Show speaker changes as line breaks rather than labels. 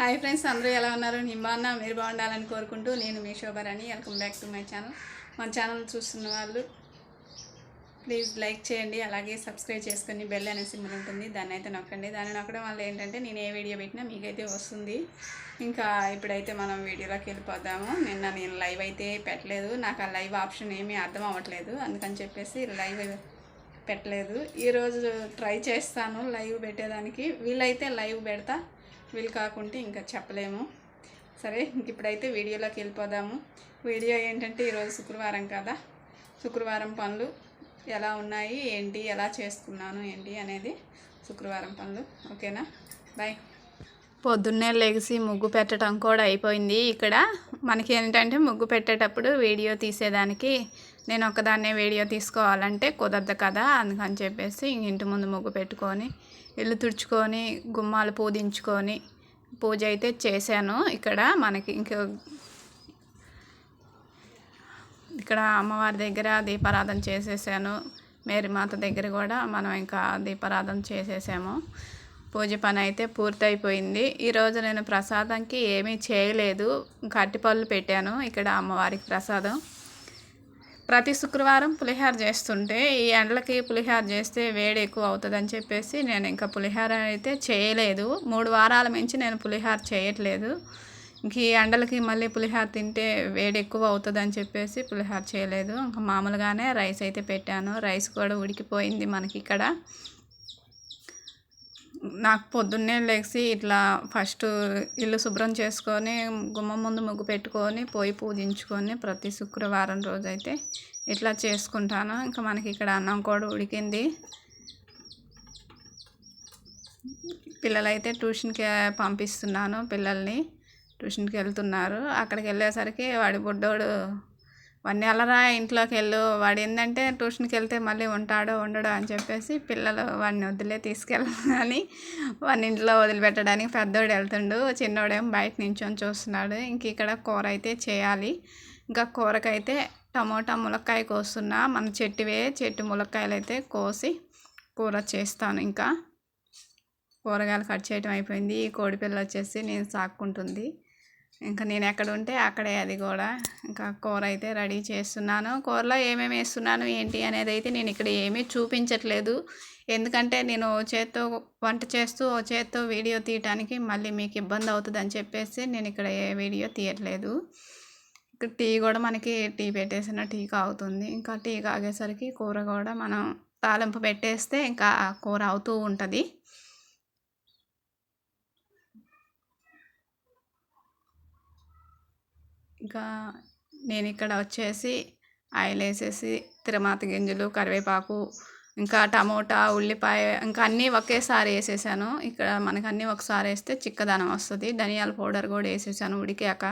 Hi friends, అందరూ ఎలా ఉన్నారు? నేను బాగున్నా, మీరు బాగుండాలని కోరుకుంటూ నేను మీ Shobharani. Welcome back to my channel. మన ఛానల్ చూస్తున్న వాళ్ళు ప్లీజ్ లైక్ చేయండి, అలాగే సబ్స్క్రైబ్ చేసుకొని బెల్ అనే సింబల్ ఉంటుంది, దాన్ని అయితే నొక్కండి. దాన్ని నొక్కడం వల్ల ఏంటంటే నేను ఏ వీడియో పెట్టినా మీకైతే వస్తుంది. ఇంకా ఇప్పుడైతే మనం వీడియోలోకి వెళ్ళిపోదాము. నేను లైవ్ అయితే పెట్టలేదు, నాకు ఆ లైవ్ ఆప్షన్ ఏమీ అర్థం అవ్వట్లేదు, అందుకని చెప్పేసి లైవ్ పెట్టలేదు. ఈరోజు ట్రై చేస్తాను లైవ్ పెట్టేదానికి. వీళ్ళైతే లైవ్ పెడతా, వీళ్ళు కాకుంటే ఇంకా చెప్పలేము. సరే, ఇంక ఇప్పుడైతే వీడియోలోకి వెళ్ళిపోదాము. వీడియో ఏంటంటే ఈరోజు శుక్రవారం కదా, శుక్రవారం పనులు ఎలా ఉన్నాయి ఏంటి, ఎలా చేసుకున్నాను ఏంటి అనేది శుక్రవారం పనులు. ఓకేనా, బాయ్. పొద్దున్నే లెగిసి ముగ్గు పెట్టడం కూడా అయిపోయింది. ఇక్కడ మనకి ఏంటంటే ముగ్గు పెట్టేటప్పుడు వీడియో తీసేదానికి నేను ఒకదాన్నే వీడియో తీసుకోవాలంటే కుదరదు కదా, అందుకని చెప్పేసి ఇంటి ముందు ముగ్గు పెట్టుకొని ఇల్లు తుడుచుకొని గుమ్మాలు పూజించుకొని పూజ అయితే చేశాను. ఇక్కడ మనకి ఇక్కడ అమ్మవారి దగ్గర దీపారాధన చేసేసాను. మేరీమాత దగ్గర కూడా మనం ఇంకా దీపారాధన చేసేసాము. పూజ పని అయితే పూర్తయిపోయింది. ఈరోజు నేను ప్రసాదంకి ఏమీ చేయలేదు, అరటిపళ్ళు పెట్టాను ఇక్కడ అమ్మవారికి ప్రసాదం. ప్రతి శుక్రవారం పులిహోర చేస్తుంటే ఈ ఎండలకి పులిహోర చేస్తే వేడి ఎక్కువ అవుతుందని చెప్పేసి నేను ఇంకా పులిహోర అయితే చేయలేదు. 3 వారాల నుంచి నేను పులిహోర చేయట్లేదు. ఇంక ఈ ఎండలకి మళ్ళీ పులిహోర తింటే వేడి ఎక్కువ అవుతుందని చెప్పేసి పులిహోర చేయలేదు. ఇంకా మామూలుగానే రైస్ అయితే పెట్టాను. రైస్ కూడా ఉడికిపోయింది మనకి ఇక్కడ. నాకు పొద్దున్నే లేచి ఇట్లా ఫస్ట్ ఇల్లు శుభ్రం చేసుకొని గుమ్మం ముందు ముగ్గు పెట్టుకొని పోయి పూజించుకొని ప్రతి శుక్రవారం రోజైతే ఇట్లా చేసుకుంటాను. ఇంకా మనకి ఇక్కడ అన్నం కూడా ఉడికింది. పిల్లలైతే ట్యూషన్కి పంపిస్తున్నాను, పిల్లల్ని ట్యూషన్కి వెళ్తున్నారు. అక్కడికి వెళ్ళేసరికి వాడి బుడ్డోడు వాడిని వెళ్ళరా ఇంట్లోకి వెళ్ళు, వాడు ఏంటంటే ట్యూషన్కి వెళ్తే మళ్ళీ ఉంటాడో ఉండడో అని చెప్పేసి పిల్లలు వాడిని వదిలే తీసుకెళ్ళాలని వాడిని ఇంట్లో వదిలిపెట్టడానికి పెద్దోడు వెళ్తుండు, చిన్నోడేమో బయట నించొని చూస్తున్నాడు. ఇంక ఇక్కడ కూర అయితే చేయాలి. ఇంకా కూరకైతే టమోటా ములక్కాయ కోస్తున్నా. మన చెట్టు ములక్కాయలు అయితే కోసి కూర చేస్తాను. ఇంకా కూరగాయలు కట్ చేయడం అయిపోయింది. ఈ కోడిపిల్ల వచ్చేసి నేను సాక్కుంటుంది. ఇంకా నేను ఎక్కడ ఉంటే అక్కడే అది కూడా. ఇంకా కూర అయితే రెడీ చేస్తున్నాను. కూరలో ఏమేమి వేస్తున్నాను ఏంటి అనేది అయితే నేను ఇక్కడ ఏమీ చూపించట్లేదు, ఎందుకంటే నేను చేత్తో వంట చేస్తూ చేత్తో వీడియో తీయటానికి మళ్ళీ మీకు ఇబ్బంది అవుతుందని చెప్పేసి నేను ఇక్కడ ఏ వీడియో తీయట్లేదు. ఇక్కడ టీ కూడా మనకి టీ పెట్టేసిన టీ కాగుతుంది. ఇంకా టీ కాగేసరికి కూర కూడా మనం తాలింపు పెట్టేస్తే ఇంకా కూర అవుతూ ఉంటుంది. ఇంకా నేను ఇక్కడ వచ్చేసి ఆయిల్ వేసేసి తిరమాత గింజలు, కరివేపాకు, ఇంకా టమోటా, ఉల్లిపాయ ఇంకా అన్నీ ఒకేసారి వేసేసాను. ఇక్కడ మనకు అన్నీ ఒకసారి వేస్తే చిక్కదనం వస్తుంది. ధనియాల పౌడర్ కూడా వేసేసాను ఉడికాక.